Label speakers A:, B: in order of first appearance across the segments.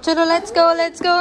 A: चलो let's go let's गो।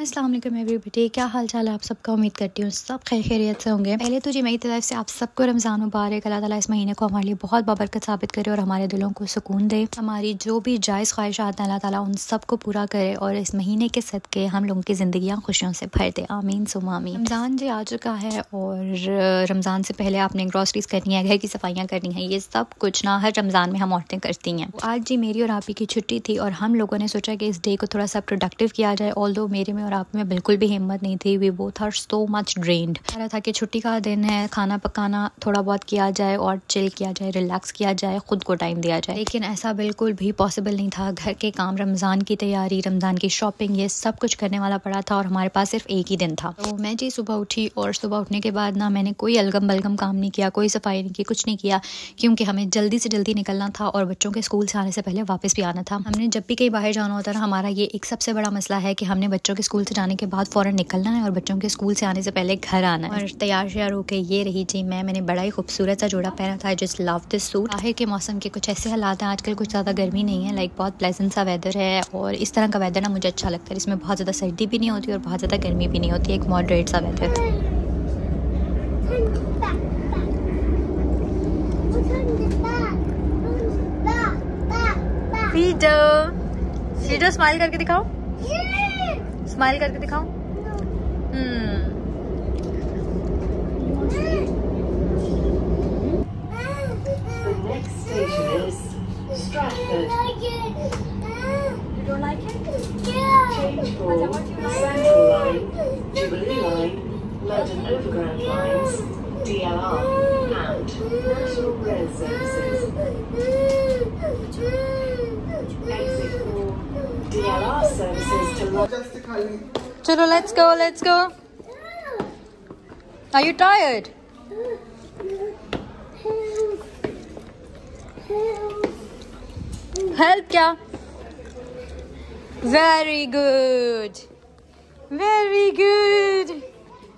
A: अस्सलाम वालेकुम एवरीबॉडी, क्या हाल चाल है आप सबका। उम्मीद करती हूँ सब खैरियत से होंगे। पहले तो जी मेरी तरफ से आप सबको रमज़ान मुबारक। अल्लाह ताला इस महीने को हमारे लिए बहुत बाबरकत साबित करे और हमारे दिलों को सुकून दे। हमारी जो भी जायज़ ख्वाहिशात हैं अल्लाह ताला उन सबको पूरा करे और इस महीने के सदक़े हम लोगों की ज़िंदगियाँ खुशियों से भर दे। आमीन सुम्मा आमीन। रमज़ान जी आ चुका है और रमज़ान से पहले आपने ग्रॉसरीज करनी है, घर की सफाइयाँ करनी है, ये सब कुछ ना हर रमज़ान में हम औरतें करती हैं। आज जी मेरी और आप ही की छुट्टी थी और हम लोगों ने सोचा कि इस डे को थोड़ा सा प्रोडक्टिव किया जाए। ऑल्दो मेरे में और आप में बिल्कुल भी हिम्मत नहीं थी। We both are so much drained. रहा था कि छुट्टी का दिन है, खाना पकाना थोड़ा बहुत किया जाए और चिल किया जाए, रिलैक्स किया जाए, खुद को टाइम दिया जाए। लेकिन ऐसा बिल्कुल भी पॉसिबल नहीं था। घर के काम, रमज़ान की तैयारी, रमज़ान की शॉपिंग, ये सब कुछ करने वाला पड़ा था और हमारे पास सिर्फ एक ही दिन था। तो मैं जी सुबह उठी और सुबह उठने के बाद ना मैंने कोई अलगम बलगम काम नहीं किया, कोई सफाई नहीं की, कुछ नहीं किया, क्योंकि हमें जल्दी से जल्दी निकलना था और बच्चों के स्कूल से आने से पहले वापस भी आना था। हमने जब भी कहीं बाहर जाना होता है ना, हमारा ये एक सबसे बड़ा मसला है कि हमने बच्चों के स्कूल से जाने के बाद फ़ौरन निकलना है और बच्चों के स्कूल से आने से पहले घर आना है। और तैयार श्यार होकर ये रही जी मैंने बड़ा ही खूबसूरत सा जोड़ा पहना था। I just love this suit. बाहर के मौसम के कुछ ऐसे हालात हैं आजकल, कुछ ज़्यादा गर्मी नहीं है, लाइक बहुत प्लेजेंट सा वेदर है और इस तरह का वेदर ना मुझे अच्छा लगता है। इसमें बहुत ज़्यादा सर्दी भी नहीं होती और बहुत ज़्यादा गर्मी भी नहीं होती, एक मॉडरेट सा वेदर। पीटर स्माइल करके दिखाओ, स्माइल करके दिखाओ।
B: The next station is Stratford. You don't like it? Change for Central Line, Jubilee Line, London Overground Lines, DLR and National Rail Services. Exit for DLR services to London.
A: चलो let's go let's go. Are you tired? Help क्या? Very good very good.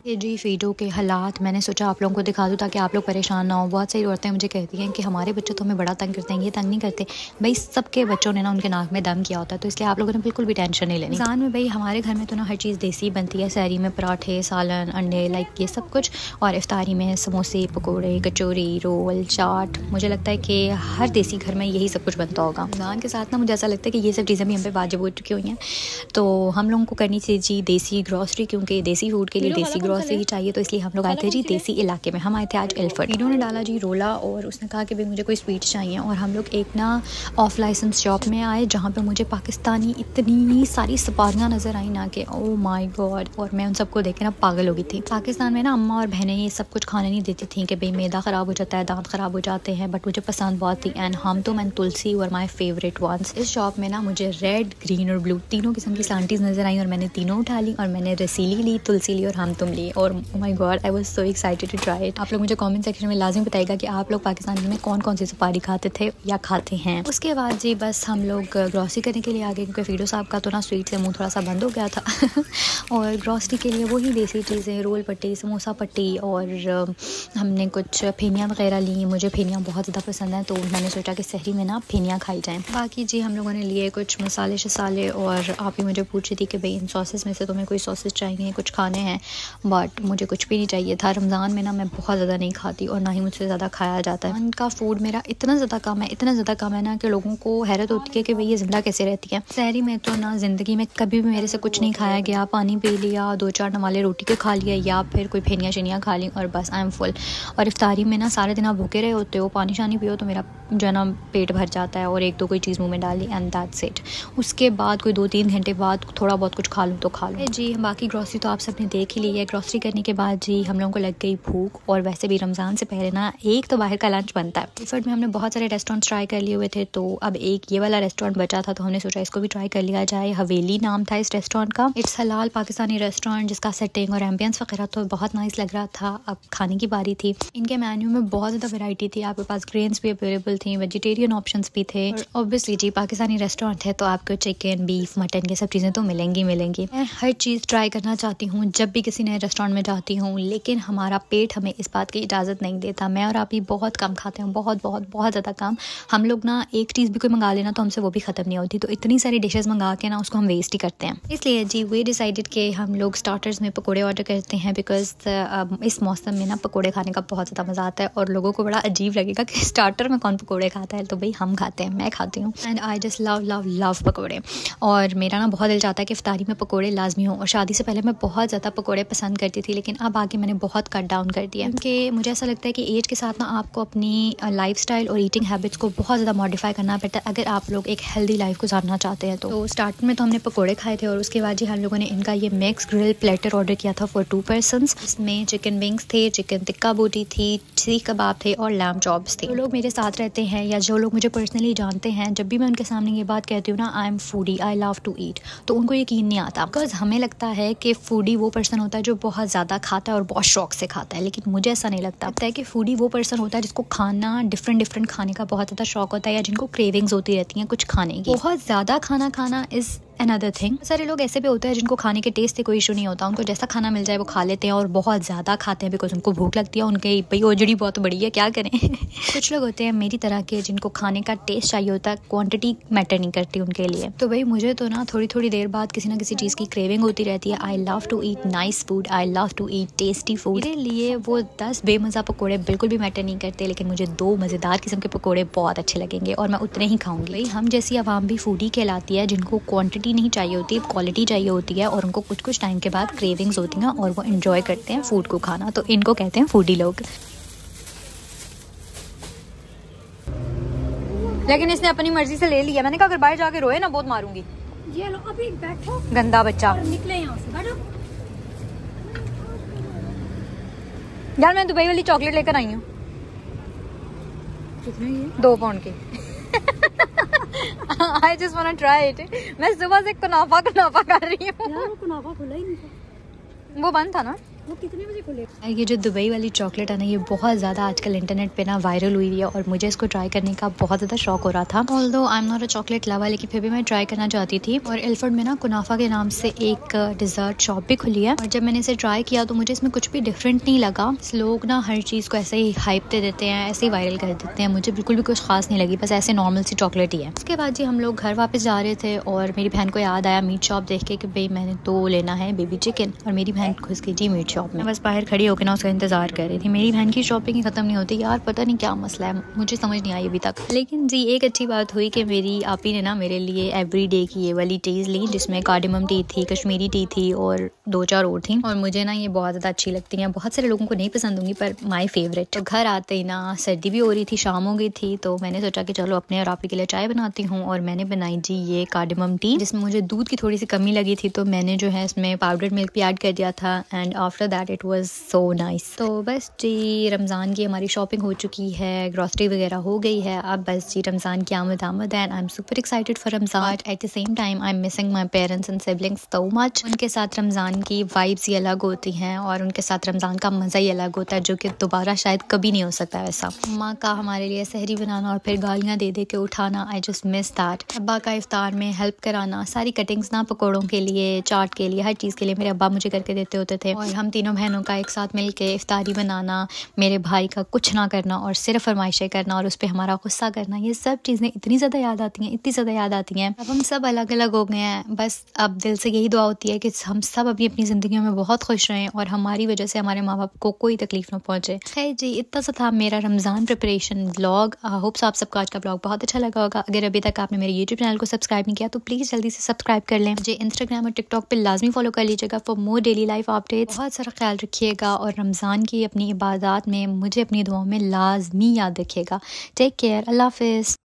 A: ये जी फ़ीडो के हालात मैंने सोचा आप लोगों को दिखा दूँ ताकि आप लोग परेशान ना हो। बहुत सारी औरतें मुझे कहती हैं कि हमारे बच्चे तो हमें बड़ा तंग करते हैं, ये तंग नहीं करते। भाई सबके बच्चों ने ना उनके नाक में दम किया होता है, तो इसलिए आप लोगों ने बिल्कुल भी टेंशन नहीं लेनी। रमज़ान में भाई हमारे घर में तो ना हर चीज़ देसी बनती है। सहरी में पराठे, सालन, अंडे, लाइक ये सब कुछ, और इफ्तारी में समोसे, पकौड़े, कचौरी, रोल, चाट। मुझे लगता है कि हर देसी घर में यही सब कुछ बनता होगा। रमज़ान के साथ ना मुझे ऐसा लगता है कि ये सब चीज़ें भी हम पे वाजिब हो चुकी हुई हैं, तो हम लोगों को करनी चाहिए जी देसी ग्रॉसरी, क्योंकि देसी फूड के लिए देसी ग्रॉसरी चाहिए। तो इसलिए हम लोग आए थे जी देसी इलाके में। हम आए थे आज एल्फर्ड। इन्होंने डाला जी रोला और उसने कहा कि भाई मुझे कोई स्वीट चाहिए, और हम लोग एक ना ऑफ लाइसेंस शॉप में आए जहाँ पे मुझे पाकिस्तानी इतनी सारी सपारियाँ नज़र आई ना कि ओह माय गॉड, और मैं उन सबको देख के ना पागल हो गई थी। पाकिस्तान में ना अम्मा और बहनें ये सब कुछ खाने नहीं देती थी कि भाई मैदा ख़राब हो जाता है, दांत ख़राब हो जाते हैं, बट मुझे पसंद बहुत थी। And Humtum and Tulsi were my favourite ones. इस शॉप में ना मुझे रेड, ग्रीन और ब्लू तीनों किस्म की सैंटीज़ नज़र आई और मैंने तीनों उठा ली, और मैंने रसीली ली, तुलसी ली और हमतुम ली। और oh my God, I was so excited to try it. आप लोग मुझे कमेंट सेक्शन में लाजिम बताइएगा कि आप लोग पाकिस्तान में कौन कौन सी सुपारी खाते थे या खाते हैं। उसके बाद जी बस हम लोग ग्रॉसरी करने के लिए आ गए, क्योंकि फ़ीडो साहब का तो ना स्वीट से मुंह थोड़ा सा बंद हो गया था और ग्रॉसरी के लिए वही देसी चीज़ें, रोल पट्टी, समोसा पट्टी, और हमने कुछ फेनियाँ वगैरह ली। मुझे फेनियाँ बहुत ज़्यादा पसंद हैं, तो मैंने सोचा कि सहरी में ना फेनियाँ खाई जाएँ। बाकी जी हम लोगों ने लिए कुछ मसाले शसाले, और आप ही मुझे पूछ रही थी कि भाई इन सॉसेस में से तुम्हें कोई सॉसेस चाहिए, कुछ खाने हैं, बट मुझे कुछ भी नहीं चाहिए था। रमज़ान में ना मैं बहुत ज़्यादा नहीं खाती और ना ही मुझसे ज़्यादा खाया जाता है। उनका फूड मेरा इतना ज़्यादा कम है, इतना ज़्यादा कम है ना कि लोगों को हैरत होती है कि भाई ये ज़िंदा कैसे रहती है। सहरी में तो ना ज़िंदगी में कभी भी मेरे से कुछ नहीं खाया गया। पानी पी लिया, 2-4 नवाले रोटी के खा लिया, या फिर कोई फेनियाँ शनियाँ खा ली और बस आई एम फुल। और इफ्तारी में ना सारे दिन आप भूखे रहे होते हो, पानी शानी पियो तो मेरा जो है ना पेट भर जाता है और एक दो कोई चीज़ मुंह में डाली एंड दैट्स इट। उसके बाद कोई 2-3 घंटे बाद थोड़ा बहुत कुछ खा लूँ तो खा लूँ जी। बाकी ग्रॉसरी तो आप सबने देख ही ली है। ग्रॉसरी करने के बाद जी हम लोगों को लग गई भूख, और वैसे भी रमज़ान से पहले ना एक तो बाहर का लंच बनता है। एफर्ट में हमने बहुत सारे रेस्टोरेंट्स ट्राई कर लिए हुए थे, तो अब एक ये वाला रेस्टोरेंट बचा था, तो हमने सोचा इसको भी ट्राई कर लिया जाए। हवेली नाम था इस रेस्टोरेंट का। इट्स हलाल पाकिस्तानी रेस्टोरेंट जिसका सेटिंग और एम्बियंस वगैरह तो बहुत नाइस लग रहा था। अब खाने की बारी थी। इनके मेन्यू में बहुत ज़्यादा वैरायटी थी, आपके पास ग्रेन्स भी अवेलेबल थी, वेजिटेरियन ऑप्शंस भी थे। ऑब्वियसली जी पाकिस्तानी रेस्टोरेंट है तो आपको चिकन, बीफ, मटन ये सब चीज़ें तो मिलेंगी। मैं हर चीज़ ट्राई करना चाहती हूँ जब भी किसी नए रेस्टोरेंट में जाती हूँ, लेकिन हमारा पेट हमें इस बात की इजाज़त नहीं देता। मैं और आप ही बहुत कम खाते हैं, बहुत बहुत बहुत ज़्यादा कम। हम लोग ना एक चीज़ भी कोई मंगा लेना तो हमसे वो भी ख़त्म नहीं होती, तो इतनी सारी डिशेस मंगा के ना उसको हम वेस्ट ही करते हैं। इसलिए जी वी डिसाइडेड कि हम लोग स्टार्टर्स में पकोड़े ऑर्डर करते हैं, बिकॉज इस मौसम में ना पकोड़े खाने का बहुत ज़्यादा मज़ा आता है, और लोगों को बड़ा अजीब लगेगा कि स्टार्टर में कौन पकोड़े खाता है, तो भाई हम खाते हैं, मैं खाती हूँ। And I just love love love पकोड़े, और मेरा ना बहुत दिल चाहता है कि इफ्तारी में पकोड़े लाजमी हो। और शादी से पहले मैं बहुत ज़्यादा पकोड़े पसंद करती थी, लेकिन अब आगे मैंने बहुत कट डाउन कर दिया, क्योंकि मुझे ऐसा लगता है कि एज के साथ ना आपको अपनी लाइफस्टाइल और ईटिंग हैबिट्स को बहुत ज़्यादा मॉडिफाई करना पड़ता है अगर आप लोग एक हेल्दी लाइफ गुजारना चाहते हैं। तो स्टार्टिंग में तो हमने पकोड़े खाए थे, और उसके बाद जी हम लोगों ने इनका ये मिक्स ग्रिल प्लेटर ऑर्डर किया था फॉर 2 पर्सन्स। इसमें चिकन विंग्स थे, चिकन टिक्का बोटी थी, सीख कबाब थे और लैम्ब चॉप्स थे। जो लोग मेरे साथ रहते हैं या जो लोग मुझे पर्सनली जानते हैं, जब भी मैं उनके सामने ये बात कहती हूँ ना I am foodie, I love to eat, तो उनको यकीन नहीं आता। बिकॉज हमें लगता है कि फूडी वो पर्सन होता है जो बहुत ज़्यादा खाता है और बहुत शौक से खाता है, लेकिन मुझे ऐसा नहीं लगता है कि फूडी वो पर्सन होता है जिसको खाना डिफरेंट खाने का बहुत ज़्यादा शौक होता है, या जिनको क्रेविंग्स होती रहती हैं कुछ खाने की। बहुत ज़्यादा खाना इज़ अनदर थिंग। सारे लोग ऐसे भी होते हैं जिनको खाने के टेस्ट से कोई इशू नहीं होता, उनको जैसा खाना मिल जाए वो खा लेते हैं और बहुत ज़्यादा खाते हैं बिकॉज उनको भूख लगती है। उनके भाई ओजड़ी बहुत बड़ी है, क्या करें। कुछ लोग होते हैं मेरी तरह के जिनको खाने का टेस्ट चाहिए होता है, क्वांटिटी मैटर नहीं करती उनके लिए। तो भाई मुझे तो ना थोड़ी देर बाद किसी ना किसी चीज़ की क्रेविंग होती रहती है। I love to eat nice food, I love to eat tasty food. मेरे लिए वो 10 बेमज़ा पकौड़े बिल्कुल भी मैटर नहीं करते, लेकिन मुझे 2 मज़ेदार किस्म के पकौड़े बहुत अच्छे लगेंगे और मैं उतने ही खाऊंगी। भाई हम जैसी आवाम भी फूडी कहलाती है जिनको क्वांटिटी नहीं चाहिए होती, क्वालिटी चाहिए होती है, और उनको कुछ टाइम के बाद क्रेविंग्स होती हैं और वो एंजॉय करते हैं फूड को खाना, तो इनको कहते हैं फूडी लोग। लेकिन इसने अपनी मर्जी से ले लिया। मैंने कहा अगर बाहर जाके रोए ना बहुत मारूंगी।
C: ये लो अभी बैठो,
A: गंदा बच्चा,
C: निकले यहाँ से, बैठो।
A: यार मैं दुबई वाली चॉकलेट लेकर आई हूँ।
C: कितने ये?
A: 2 पाउंड की। I just wanna try it. मैं सुबह से कुनाफा कर रही हूँ।
C: यार वो कुनाफा खुला ही नहीं था।
A: वो बंद था ना।
C: वो कितने बजे खुले?
A: ये जो दुबई वाली चॉकलेट है ना, ये बहुत ज़्यादा आजकल इंटरनेट पे ना वायरल हुई है, और मुझे इसको ट्राई करने का बहुत ज़्यादा शौक हो रहा था। Although I am not a chocolate lover, लेकिन फिर भी मैं ट्राई करना चाहती थी। और एल्फर्ड में ना कुनाफा के नाम से एक डिज़र्ट शॉप भी खुली है, और जब मैंने इसे ट्राई किया तो मुझे इसमें कुछ भी डिफरेंट नहीं लगा। लोग ना हर चीज़ को ऐसे ही हाइप दे देते हैं, ऐसे ही वायरल कर देते हैं। मुझे बिल्कुल भी कुछ खास नहीं लगी, बस ऐसे नॉर्मल सी चॉकलेट ही है। उसके बाद जी हम लोग घर वापस जा रहे थे, और मेरी बहन को याद आया मीट शॉप देख के कि भाई मैंने तो लेना है बेबी चिकन, और मेरी बहन घुस गई जी मीट शॉप में। बस बाहर खड़ी होकर ना उसका इंतजार कर रही थी। मेरी बहन की शॉपिंग ही खत्म नहीं होती यार, पता नहीं क्या मसला है, मुझे समझ नहीं आई अभी तक। लेकिन जी एक अच्छी बात हुई कि मेरी आपी ने ना मेरे लिए एवरीडे की ये वाली टीज ली, जिसमें कार्डमम टी थी, कश्मीरी टी थी और 2-4 और थी, और मुझे ना ये बहुत ज़्यादा अच्छी लगती हैं। बहुत सारे लोगों को नहीं पसंद होंगी, पर माई फेवरेट। तो घर आते ही ना सर्दी भी हो रही थी, शाम हो गई थी, तो मैंने सोचा कि चलो अपने और आपी के लिए चाय बनाती हूँ, और मैंने बनाई जी ये कार्डमम टी, जिसमें मुझे दूध की थोड़ी सी कमी लगी थी, तो मैंने जो है इसमें पाउडर मिल्क भी ऐड कर दिया था, and after that it was so nice. तो बस जी रमज़ान की हमारी शॉपिंग हो चुकी है, ग्रॉसरी वगैरह हो गई है। अब बस जी रमज़ान की आमद है, and I am super excited for Ramzan. At the same time I am missing my parents and siblings so much. उनके साथ रमज़ान की वाइब्स ही अलग होती हैं, और उनके साथ रमज़ान का मज़ा ही अलग होता है, जो कि दोबारा शायद कभी नहीं हो सकता वैसा। अम्मा का हमारे लिए सहरी बनाना और फिर गालियाँ दे के उठाना, आई जस्ट मिस दैट। अब्बा का इफ्तार में हेल्प कराना, सारी कटिंग्स ना पकौड़ों के लिए, चाट के लिए, हर चीज़ के लिए मेरे अब्बा मुझे करके देते होते थे, और हम तीनों बहनों का एक साथ मिल के इफ्तारी बनाना, मेरे भाई का कुछ ना करना और सिर्फ फरमाइशें करना और उस पर हमारा गुस्सा करना, ये सब चीज़ें इतनी ज़्यादा याद आती हैं, इतनी ज़्यादा याद आती हैं। अब हम सब अलग अलग हो गए हैं, बस अब दिल से यही दुआ होती है कि हम सब अपनी अपनी ज़िंदगी में बहुत खुश रहें, और हमारी वजह से हमारे माँ बाप को कोई तकलीफ ना पहुँचे। खैर जी इतना सा था मेरा रमज़ान प्रिपरेशन व्लॉग। होप्स आप सबको आज का व्लॉग बहुत अच्छा लगा होगा। अगर अभी तक आपने मेरे यूट्यूब चैनल को सब्सक्राइब नहीं किया तो प्लीज़ जल्दी से सब्सक्राइब कर लें। मुझे इंस्टाग्राम और टिकटॉक पर लाजमी फॉलो कर लीजिएगा for more daily life updates. बहुत सारा सारा ख्याल रखिएगा और रमज़ान की अपनी इबादत में मुझे अपनी दुआओं में लाजमी याद रखिएगा। टेक केयर, अल्लाह हाफ़िज़।